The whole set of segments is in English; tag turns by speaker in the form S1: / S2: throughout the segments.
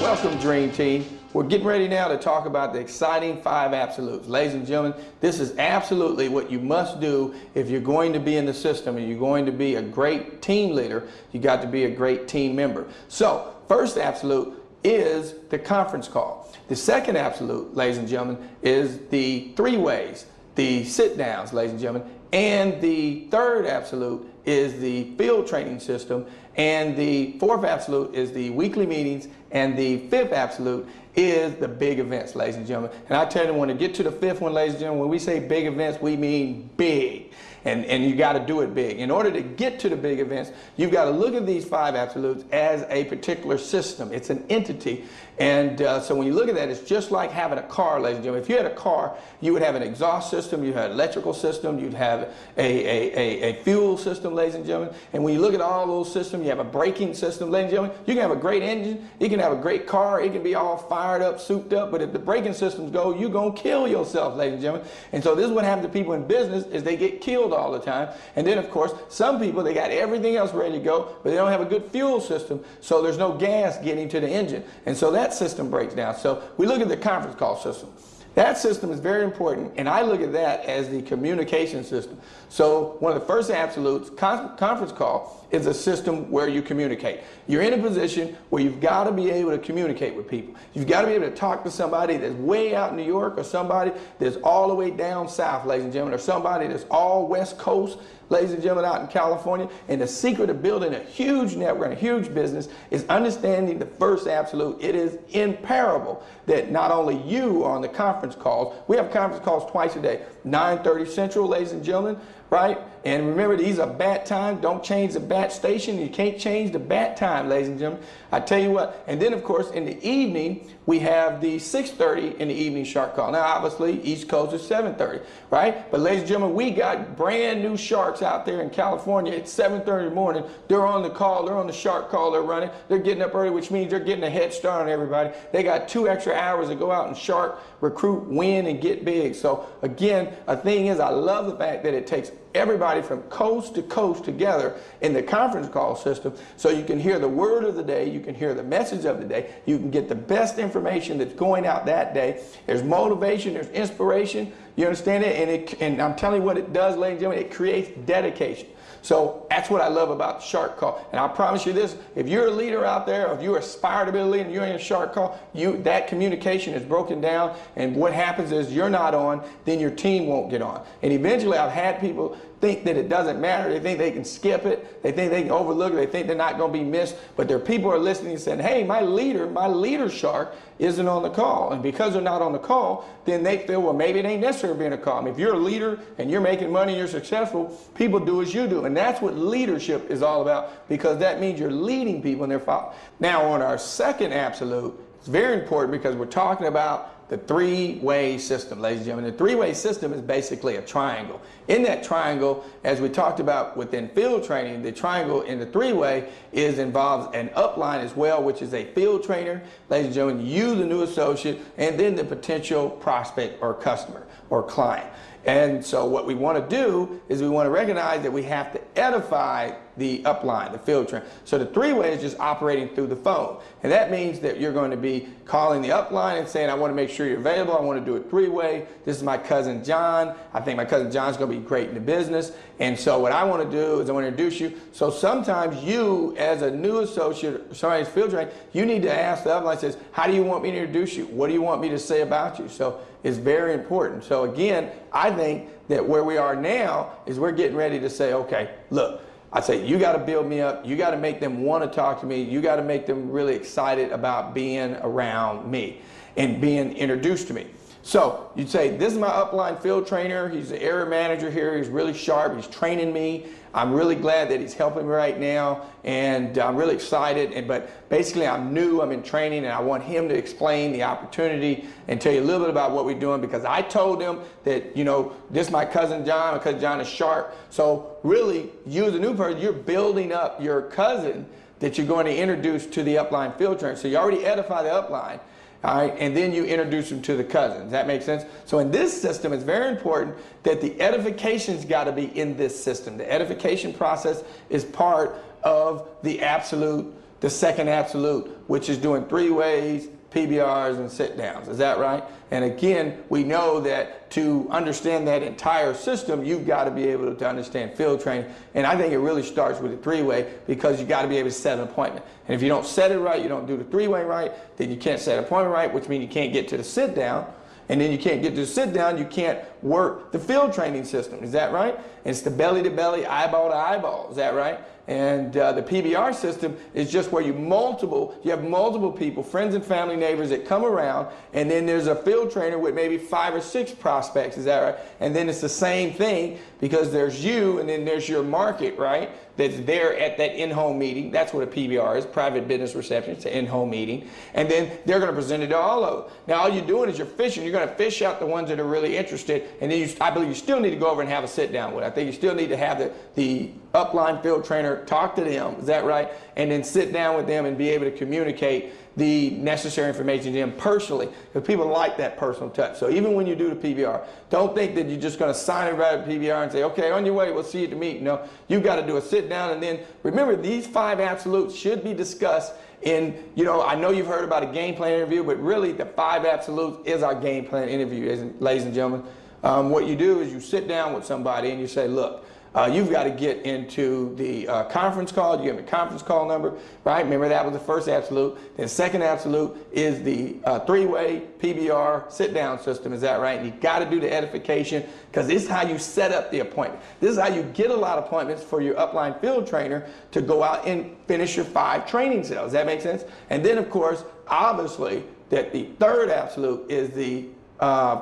S1: Welcome, Dream Team. We're getting ready now to talk about the exciting 5 absolutes. Ladies and gentlemen, this is absolutely what you must do if you're going to be in the system and you're going to be a great team leader. You got to be a great team member. So, first absolute is the conference call. The second absolute, ladies and gentlemen, is the 3 ways, the sit downs, ladies and gentlemen. And the third absolute is the field training system. And the fourth absolute is the weekly meetings. And the fifth absolute is the big events, ladies and gentlemen. And I tell you, when we get to the fifth one, ladies and gentlemen, when we say big events, we mean big. And you got to do it big. In order to get to the big events, you've got to look at these 5 absolutes as a particular system. It's an entity. And so when you look at that, it's just like having a car, ladies and gentlemen. If you had a car, you would have an exhaust system, you'd have an electrical system, you'd have a fuel system, ladies and gentlemen. And when you look at all those systems, you have a braking system, ladies and gentlemen. You can have a great engine, you can have a great car, it can be all fired up, souped up, but if the braking systems go, you're going to kill yourself, ladies and gentlemen. And so this is what happens to people in business, is they get killed all the time. And then, of course, some people, they got everything else ready to go, but they don't have a good fuel system, so there's no gas getting to the engine. And so that system breaks down. So we look at the conference call system. That system is very important, and I look at that as the communication system. So one of the first absolutes, conference call, is a system where you communicate. You're in a position where you've got to be able to communicate with people. You've got to be able to talk to somebody that's way out in New York, or somebody that's all the way down south, ladies and gentlemen, or somebody that's all West Coast, ladies and gentlemen, out in California. And the secret of building a huge network and a huge business is understanding the first absolute. It is imperable that not only you are on the conference calls, we have conference calls twice a day, 9:30 Central, ladies and gentlemen, right? And remember, these are bat time. Don't change the bat station. You can't change the bat time, ladies and gentlemen. I tell you what. And then, of course, in the evening, we have the 6:30 in the evening shark call. Now, obviously, East Coast is 7:30, right? But, ladies and gentlemen, we got brand new sharks out there in California at 7:30 in the morning. They're on the call. They're on the shark call. They're running. They're getting up early, which means they're getting a head start on everybody. They got 2 extra hours to go out and shark, recruit, win, and get big. So, again, a thing is, I love the fact that it takes everybody from coast to coast together in the conference call system, so you can hear the word of the day, you can hear the message of the day, you can get the best information that's going out that day. There's motivation, there's inspiration, you understand it? And I'm telling you what it does, ladies and gentlemen, it creates dedication. So that's what I love about the shark call. And I promise you this, if you're a leader out there, or if you aspire to be a leader and you're in a shark call, that communication is broken down, and what happens is you're not on, then your team won't get on. And eventually I've had people think that it doesn't matter. They think they can skip it. They think they can overlook it. They think they're not going to be missed. But there are people who are listening and saying, hey, my leader shark isn't on the call. And because they're not on the call, then they feel, well, maybe it ain't necessary to be in a call. I mean, if you're a leader and you're making money and you're successful, people do as you do. And that's what leadership is all about, because that means you're leading people and they're following. Now, on our second absolute, it's very important because we're talking about the 3-way system, ladies and gentlemen. The 3-way system is basically a triangle. In that triangle, as we talked about within field training, the triangle in the 3-way involves an upline as well, which is a field trainer, ladies and gentlemen, you, the new associate, and then the potential prospect or customer or client. And so what we want to do is we want to recognize that we have to edify the upline, the field trainer. So the 3-way is just operating through the phone. And that means that you're going to be calling the upline and saying, I want to make sure you're available. I want to do a 3-way. This is my cousin John. I think my cousin John's going to be great in the business. And so what I want to do is I want to introduce you. So sometimes you, as a new associate, somebody's field trainer, you need to ask the upline, says, how do you want me to introduce you? What do you want me to say about you? So it's very important. So again, I think that where we are now is we're getting ready to say, okay, look, I say, you got to build me up. You got to make them want to talk to me. You got to make them really excited about being around me and being introduced to me. So you'd say, this is my upline field trainer. He's the area manager here. He's really sharp. He's training me. I'm really glad that he's helping me right now, and I'm really excited. But basically, I'm new. I'm in training, and I want him to explain the opportunity and tell you a little bit about what we're doing, because I told him that, you know, this is my cousin John. My cousin John is sharp. So really, you as a new person, you're building up your cousin that you're going to introduce to the upline field trainer. So you already edify the upline. All right, and then you introduce them to the cousins. Does that make sense? So in this system, it's very important that the edification's got to be in this system. The edification process is part of the absolute the second absolute, which is doing three-ways, PBRs, and sit-downs. Is that right? And again, we know that to understand that entire system, you've got to be able to understand field training. And I think it really starts with the three-way, because you got to be able to set an appointment. And if you don't set it right, you don't do the three-way right, then you can't set an appointment right, which means you can't get to the sit-down. And then you can't get to the sit-down, you can't work the field training system. Is that right? And it's the belly-to-belly, eyeball-to-eyeball. Is that right? And the PBR system is just where you have multiple people, friends and family, neighbors that come around, and then there's a field trainer with maybe 5 or 6 prospects. Is that right? And then it's the same thing, because there's you and then there's your market, right? That's there at that in-home meeting. That's what a PBR is, private business reception. It's an in-home meeting. And then they're going to present it to all of them. Now, all you're doing is you're fishing. You're going to fish out the ones that are really interested. And then I believe you still need to go over and have a sit-down with. I think you still need to have the upline field trainer talk to them. Is that right? And then sit down with them and be able to communicate the necessary information to them personally, because people like that personal touch. So even when you do the PBR, don't think that you're just going to sign it right at PBR and say, okay, on your way, we'll see you at the meeting. No, you've got to do a sit down, and then remember, these 5 absolutes should be discussed in, I know you've heard about a game plan interview, but really the 5 absolutes is our game plan interview, ladies and gentlemen. What you do is you sit down with somebody and you say, look, you've got to get into the conference call. You give them a conference call number, right? Remember, that was the first absolute. Then second absolute is the three-way PBR sit-down system. Is that right? And you've got to do the edification, because this is how you set up the appointment. This is how you get a lot of appointments for your upline field trainer to go out and finish your 5 training cells. Does that make sense? And then, of course, obviously, that the third absolute is the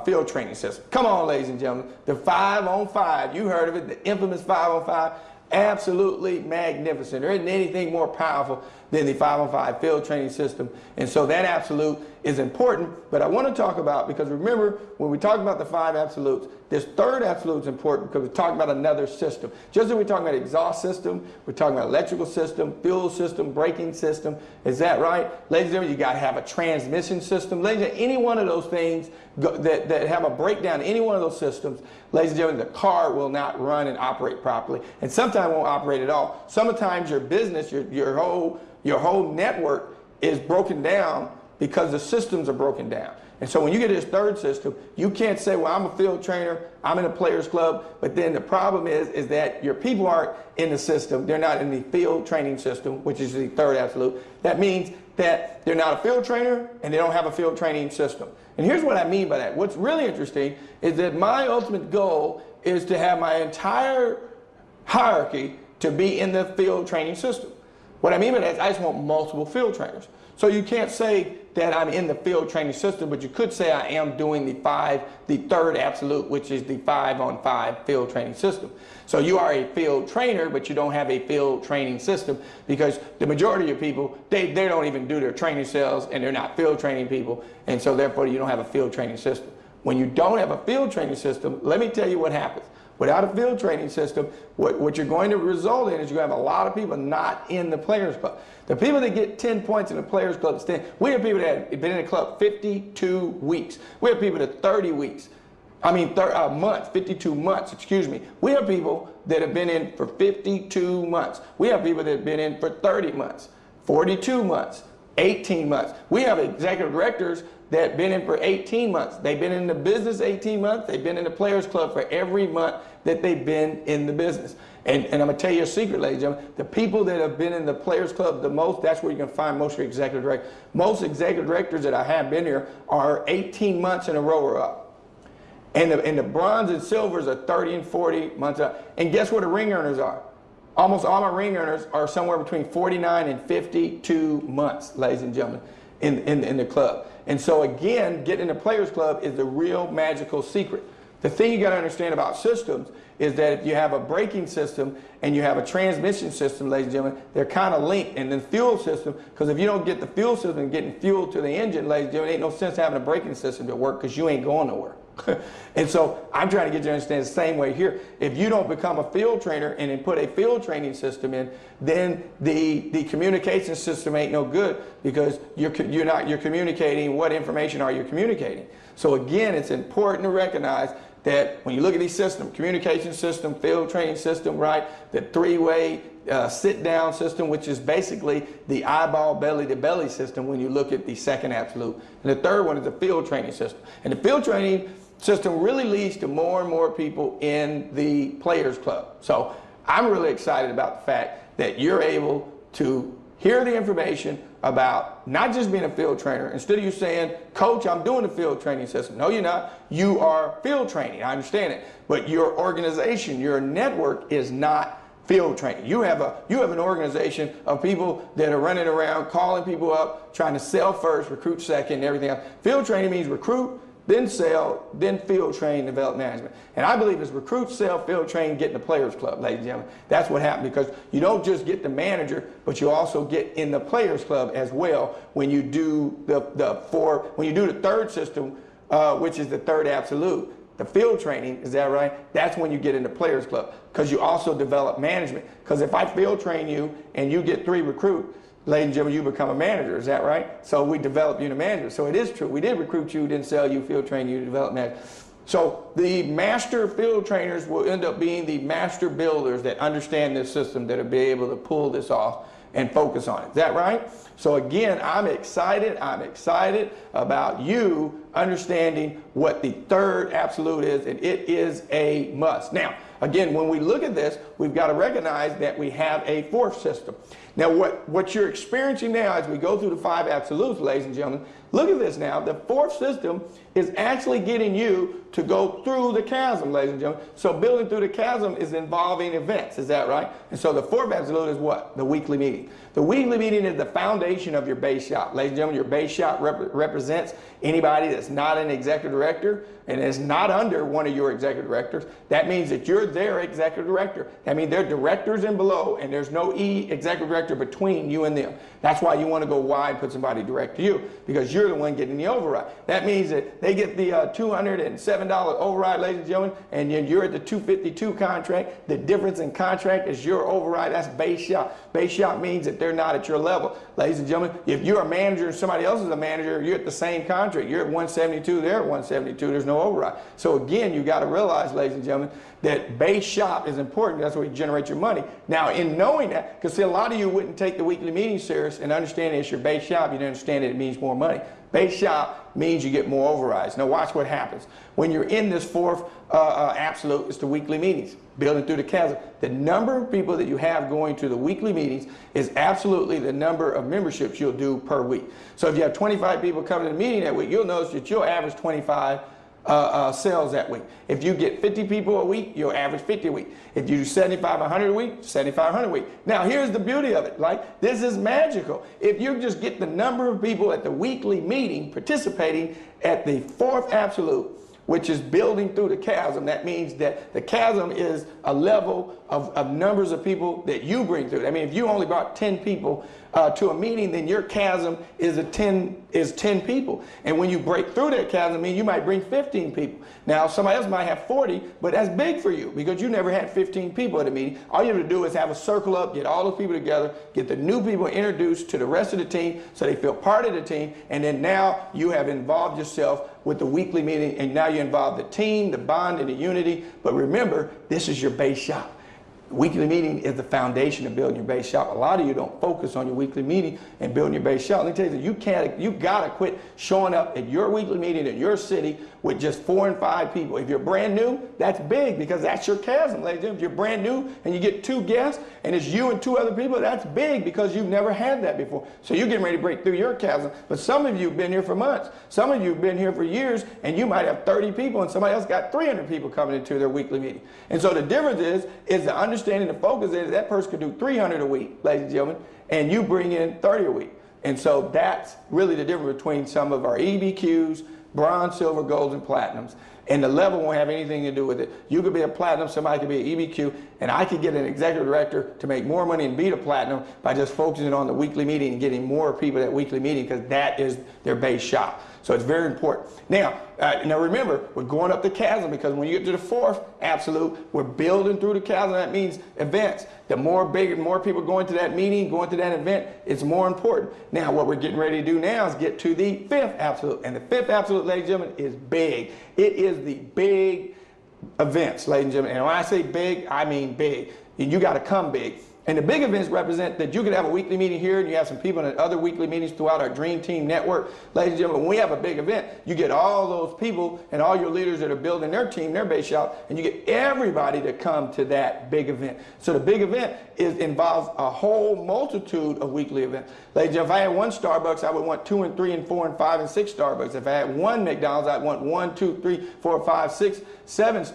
S1: field training system. Come on, ladies and gentlemen, the 5-on-5. You heard of it, the infamous 5-on-5. Absolutely magnificent. There isn't anything more powerful than the 5-on-5 field training system. And so that absolute is important, but I want to talk about, because remember, when we talk about the 5 absolutes, this third absolute is important because we're talking about another system. Just as we're talking about exhaust system, we're talking about electrical system, fuel system, braking system. Is that right? Ladies and gentlemen, you got to have a transmission system. Ladies and gentlemen, any one of those things that have a breakdown, any one of those systems, ladies and gentlemen, the car will not run and operate properly, and sometimes won't operate at all. Sometimes your business, your whole network is broken down because the systems are broken down. And so when you get this third system, you can't say, well, I'm a field trainer, I'm in a players club, but then the problem is that your people aren't in the system. They're not in the field training system, which is the third absolute. That means that they're not a field trainer and they don't have a field training system. And here's what I mean by that. What's really interesting is that my ultimate goal is to have my entire hierarchy to be in the field training system. What I mean by that is I just want multiple field trainers. So you can't say that I'm in the field training system, but you could say I am doing the third absolute, which is the 5-on-5 field training system. So you are a field trainer, but you don't have a field training system, because the majority of your people, they don't even do their training cells, and they're not field training people, and so therefore you don't have a field training system. When you don't have a field training system, let me tell you what happens. Without a field training system, what you're going to result in is you're going to have a lot of people not in the Players Club. The people that get 10 points in the Players Club stand. We have people that have been in the club 52 weeks. We have people that 30 weeks. I mean, months, 52 months, excuse me. We have people that have been in for 52 months. We have people that have been in for 30 months, 42 months, 18 months. We have executive directors that have been in for 18 months. They've been in the business 18 months. They've been in the Players Club for every month that they've been in the business. And I'm going to tell you a secret, ladies and gentlemen. The people that have been in the Players Club the most, that's where you can find most of your executive directors. Most executive directors that I have been here are 18 months in a row or up. And the bronze and silvers are 30 and 40 months up. And guess where the ring earners are? Almost all my ring earners are somewhere between 49 and 52 months, ladies and gentlemen, in the club. And so again, getting in the Players Club is the real magical secret. The thing you got to understand about systems is that if you have a braking system and you have a transmission system, ladies and gentlemen, they're kind of linked. And then fuel system, because if you don't get the fuel system and getting fuel to the engine, ladies and gentlemen, ain't no sense having a braking system to work, because you ain't going nowhere. And so I'm trying to get you to understand the same way here. If you don't become a field trainer and then put a field training system in, then the communication system ain't no good, because you're communicating what information are you communicating. So again, it's important to recognize that when you look at these systems, communication system, field training system, right, the three-way sit-down system, which is basically the eyeball belly-to-belly system when you look at the second absolute. And the third one is the field training system. And the field training system really leads to more and more people in the Players Club. So I'm really excited about the fact that you're able to hear the information about not just being a field trainer. Instead of you saying, Coach, I'm doing the field training system. No, you're not. You are field training. I understand it. But your organization, your network is not field training. You have an organization of people that are running around, calling people up, trying to sell first, recruit second, and everything else. Field training means recruit, then sell, then field train, develop management. And I believe it's recruit, sell, field train, get in the Players Club, ladies and gentlemen. That's what happened, because you don't just get the manager, but you also get in the Players Club as well when you do the third system, which is the third absolute. The field training, is that right? That's when you get into Players Club, because you also develop management. Because if I field train you and you get 3 recruits, ladies and gentlemen, you become a manager, is that right? So we develop you to manager. So it is true. We did recruit you, didn't sell you, field train you, develop manager. So the master field trainers will end up being the master builders that understand this system, that will be able to pull this off and focus on it. Is that right? So again, I'm excited about you understanding what the third absolute is, and it is a must. Now, again, when we look at this, we've got to recognize that we have a fourth system. Now, what you're experiencing now as we go through the 5 absolutes, ladies and gentlemen, look at this now. The fourth system is actually getting you to go through the chasm, ladies and gentlemen. So building through the chasm is involving events, is that right? And so the fourth absolute is what? The weekly meeting. The weekly meeting is the foundation of your base shop. Ladies and gentlemen, your base shop represents anybody that's not an executive director and is not under one of your executive directors. That means that you're their executive director. That means they're directors and below, and there's no executive director between you and them. That's why you want to go wide and put somebody direct to you, because you're the one getting the override. That means that they get the $207 override, ladies and gentlemen, and you're at the $252 contract. The difference in contract is your override. That's base shop. Base shop means that they're not at your level. Ladies and gentlemen, if you're a manager and somebody else is a manager, you're at the same contract. You're at 172, they're at 172. There's no override. So again, you got to realize, ladies and gentlemen, that base shop is important. That's where you generate your money. Now, in knowing that, because see, a lot of you wouldn't take the weekly meeting serious and understand it's your base shop, you don't understand that it means more money. Base shop means you get more overrides. Now watch what happens. When you're in this fourth absolute, it's the weekly meetings, building through the chasm. The number of people that you have going to the weekly meetings is absolutely the number of memberships you'll do per week. So if you have 25 people coming to the meeting that week, you'll notice that you'll average 25 sales that week. If you get 50 people a week, you'll average 50 a week. If you do 75, 100 a week, 75, 100 a week. Now, here's the beauty of it. Like, this is magical. If you just get the number of people at the weekly meeting participating at the fourth absolute, which is building through the chasm, that means that the chasm is a level of numbers of people that you bring through. I mean, if you only brought 10 people to a meeting, then your chasm is 10 people. And when you break through that chasm, I mean, you might bring 15 people. Now, somebody else might have 40, but that's big for you because you never had 15 people at a meeting. All you have to do is have a circle up, get all those people together, get the new people introduced to the rest of the team so they feel part of the team, and then now you have involved yourself with the weekly meeting, and now you involve the team, the bond, and the unity. But remember, this is your base shop. Weekly meeting is the foundation of building your base shop. A lot of you don't focus on your weekly meeting and building your base shop. Let me tell you that you gotta quit showing up at your weekly meeting in your city with just 4 and 5 people. If you're brand new, that's big because that's your chasm, ladies and gentlemen. If you're brand new and you get 2 guests and it's you and 2 other people, that's big because you've never had that before. So you're getting ready to break through your chasm. But some of you have been here for months. Some of you have been here for years, and you might have 30 people and somebody else got 300 people coming into their weekly meeting. And so the difference is the understanding, the focus is that person could do 300 a week, ladies and gentlemen, and you bring in 30 a week. And so that's really the difference between some of our EBQs, bronze, silver, golds, and platinums. And the level won't have anything to do with it. You could be a platinum, somebody could be an EBQ, and I could get an executive director to make more money and beat a platinum by just focusing on the weekly meeting and getting more people at that weekly meeting because that is their base shop. So it's very important. Now remember, we're going up the chasm because when you get to the fourth absolute, we're building through the chasm. That means events. The more people going to that meeting, going to that event, it's more important. Now, what we're getting ready to do now is get to the fifth absolute. And the fifth absolute, ladies and gentlemen, is big. It is the big events, ladies and gentlemen. And when I say big, I mean big. And you got to come big. And the big events represent that you could have a weekly meeting here and you have some people in other weekly meetings throughout our Dream Team network. Ladies and gentlemen, when we have a big event, you get all those people and all your leaders that are building their team, their base shop, and you get everybody to come to that big event. So the big event involves a whole multitude of weekly events. Ladies and gentlemen, if I had one Starbucks, I would want 2 and 3 and 4 and 5 and 6 Starbucks. If I had one McDonald's, I'd want 1, 2, 3, 4, 5, 6, 7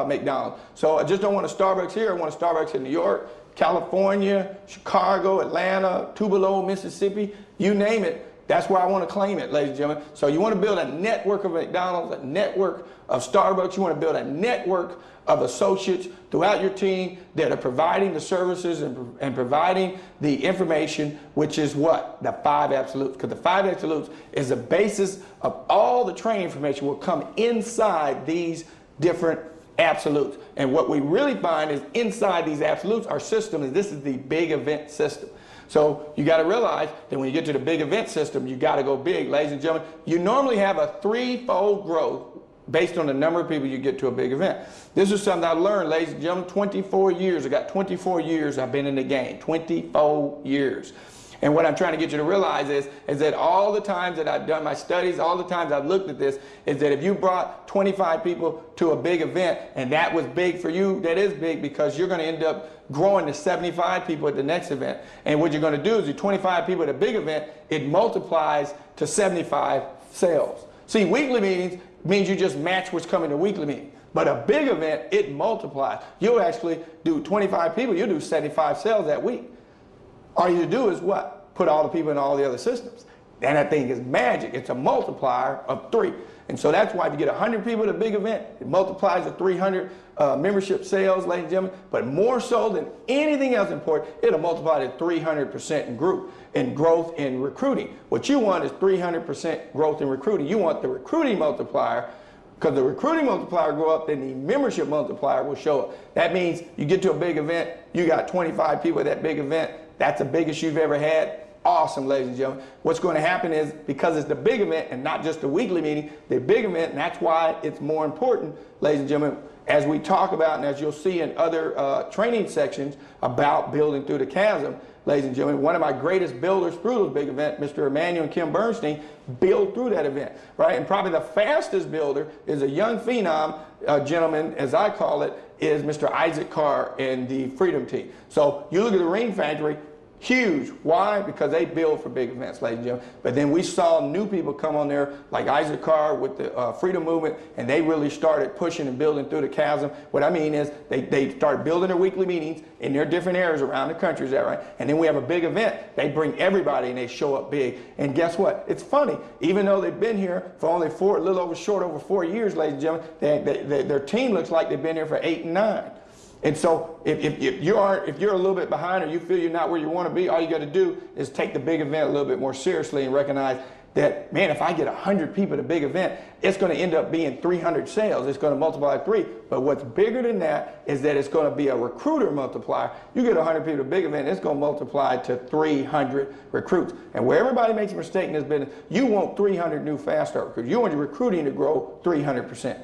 S1: McDonald's. So I just don't want a Starbucks here. I want a Starbucks in New York, California, Chicago, Atlanta, Tupelo, Mississippi, you name it. That's where I want to claim it, ladies and gentlemen. So you want to build a network of McDonald's, a network of Starbucks. You want to build a network of associates throughout your team that are providing the services and providing the information, which is what? The 5 absolutes. Because the 5 absolutes is the basis of all the training information will come inside these different absolutes. And what we really find is inside these absolutes, our system is this is the big event system. So you got to realize that when you get to the big event system, you got to go big, ladies and gentlemen. You normally have a 3-fold growth based on the number of people you get to a big event. This is something I learned, ladies and gentlemen, 24 years. I got 24 years I've been in the game, 24 years. And what I'm trying to get you to realize is that all the times that I've done my studies, all the times I've looked at this, is that if you brought 25 people to a big event and that was big for you, that is big because you're going to end up growing to 75 people at the next event. And what you're going to do is your 25 people at a big event, it multiplies to 75 sales. See, weekly meetings means you just match what's coming to weekly meeting. But a big event, it multiplies. You'll actually do 25 people, you'll do 75 sales that week. All you do is what? Put all the people in all the other systems. And that thing is magic. It's a multiplier of 3. And so that's why if you get 100 people at a big event, it multiplies to 300 membership sales, ladies and gentlemen. But more so than anything else important, it'll multiply to 300% in growth in recruiting. What you want is 300% growth in recruiting. You want the recruiting multiplier. Because the recruiting multiplier go up, then the membership multiplier will show up. That means you get to a big event, you got 25 people at that big event. That's the biggest you've ever had. Awesome, ladies and gentlemen. What's going to happen is, because it's the big event and not just the weekly meeting, the big event, and that's why it's more important, ladies and gentlemen, as we talk about and as you'll see in other training sections about building through the chasm, ladies and gentlemen, one of my greatest builders through those big event, Mr. Emmanuel and Kim Bernstein, build through that event, right? And probably the fastest builder is a young phenom gentleman, as I call it, is Mr. Isaac Carr and the Freedom Team. So you look at the Ring Factory, huge. Why? Because they build for big events, ladies and gentlemen. But then we saw new people come on there, like Isaac Carr with the Freedom Movement, and they really started pushing and building through the chasm. What I mean is they started building their weekly meetings in their different areas around the country, is that right? And then we have a big event. They bring everybody and they show up big. And guess what? It's funny. Even though they've been here for only a little over 4 years, ladies and gentlemen, their team looks like they've been here for 8 and 9. And so if you're a little bit behind or you feel you're not where you want to be, all you got to do is take the big event a little bit more seriously and recognize that, man, if I get 100 people at a big event, it's going to end up being 300 sales. It's going to multiply 3. But what's bigger than that is that it's going to be a recruiter multiplier. You get 100 people at a big event, it's going to multiply to 300 recruits. And where everybody makes a mistake in this business, you want 300 new fast start recruits. You want your recruiting to grow 300%.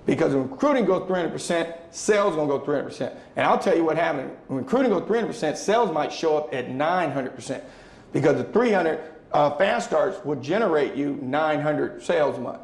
S1: Because when recruiting goes 300%, sales going to go 300%. And I'll tell you what happened. When recruiting goes 300%, sales might show up at 900%. Because the 300 fast starts will generate you 900 sales a month.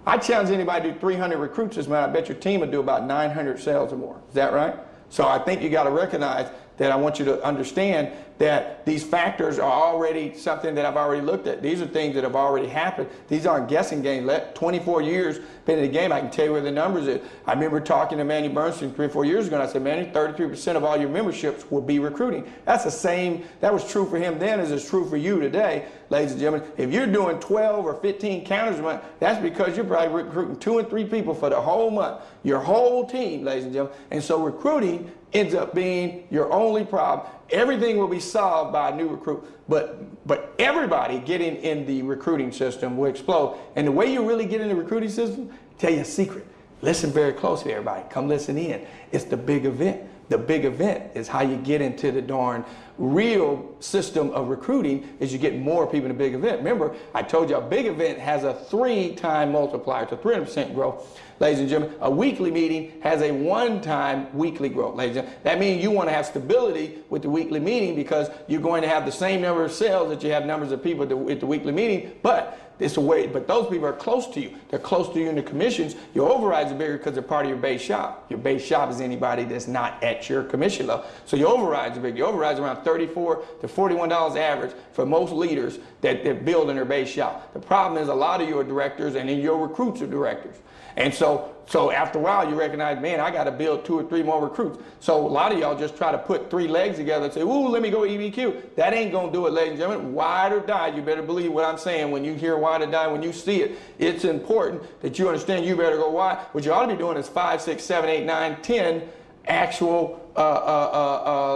S1: I challenge anybody to do 300 recruits this month. I bet your team will do about 900 sales or more. Is that right? So I think you got to recognize that I want you to understand that these factors are already something that I've already looked at. These are things that have already happened. These aren't guessing games. 24 years been in the game, I can tell you where the numbers is. I remember talking to Manny Bernstein 3 or 4 years ago, and I said, Manny, 33% of all your memberships will be recruiting. That's the same, that was true for him then as it's true for you today, ladies and gentlemen. If you're doing 12 or 15 counters a month, that's because you're probably recruiting 2 and 3 people for the whole month, your whole team, ladies and gentlemen. And so recruiting ends up being your only problem. Everything will be solved by a new recruit, but everybody getting in the recruiting system will explode. And the way you really get in the recruiting system, tell you a secret. Listen very closely, everybody. Come listen in. It's the big event. The big event is how you get into the darn real system of recruiting is you get more people in a big event. Remember, I told you a big event has a 3-time multiplier, to 300% growth. Ladies and gentlemen, a weekly meeting has a 1-time weekly growth. Ladies and gentlemen, that means you want to have stability with the weekly meeting because you're going to have the same number of sales that you have numbers of people at the weekly meeting, but it's a way, but those people are close to you. They're close to you in the commissions. Your overrides are bigger because they're part of your base shop. Your base shop is anybody that's not at your commission level. So your overrides are big. Your overrides are around $34 to $41 average for most leaders that build in their base shop. The problem is a lot of you are directors and then your recruits are directors. And so after a while you recognize, man, I got to build 2 or 3 more recruits. So a lot of y'all just try to put 3 legs together and say, ooh, let me go EBQ. That ain't going to do it, ladies and gentlemen. Ride or die. You better believe what I'm saying when you hear ride or die, when you see it. It's important that you understand you better go wide. What you ought to be doing is 5, 6, 7, 8, 9, 10 actual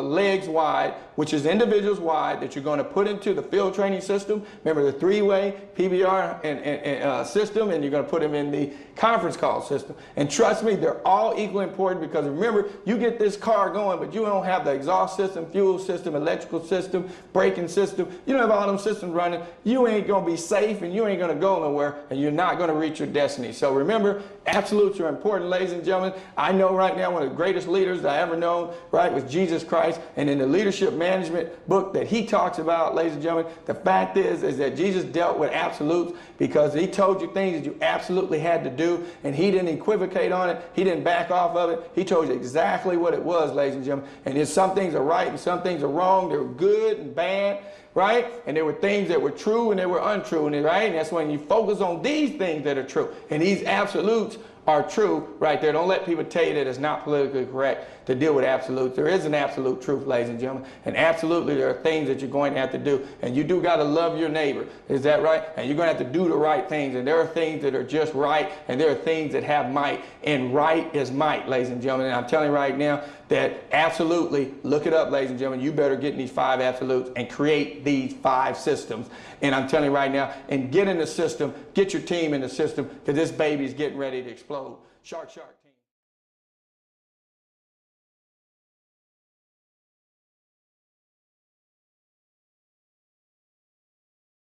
S1: legs wide, which is individuals wide, that you're going to put into the field training system. Remember the 3-way PBR and system, and you're going to put them in the conference call system. And trust me, they're all equally important because remember, you get this car going, but you don't have the exhaust system, fuel system, electrical system, braking system. You don't have all them systems running. You ain't going to be safe and you ain't going to go nowhere and you're not going to reach your destiny. So remember, absolutes are important, ladies and gentlemen. I know right now one of the greatest leaders that I ever known, right, was Jesus Christ. And in the leadership management book that he talks about, ladies and gentlemen, the fact is that Jesus dealt with absolutes because he told you things that you absolutely had to do, and he didn't equivocate on it. He didn't back off of it. He told you exactly what it was, ladies and gentlemen. And if some things are right and some things are wrong, they were good and bad, right? And there were things that were true and they were untrue, and right? And that's when you focus on these things that are true. And these absolutes are true right there. Don't let people tell you that it's not politically correct to deal with absolutes. There is an absolute truth, ladies and gentlemen. And absolutely there are things that you're going to have to do. And you do got to love your neighbor. Is that right? And you're going to have to do the right things. And there are things that are just right. And there are things that have might. And right is might, ladies and gentlemen. And I'm telling you right now that absolutely, look it up, ladies and gentlemen, you better get in these 5 absolutes and create these 5 systems. And I'm telling you right now, and get in the system, get your team in the system, because this baby is getting ready to explode. Shark, shark.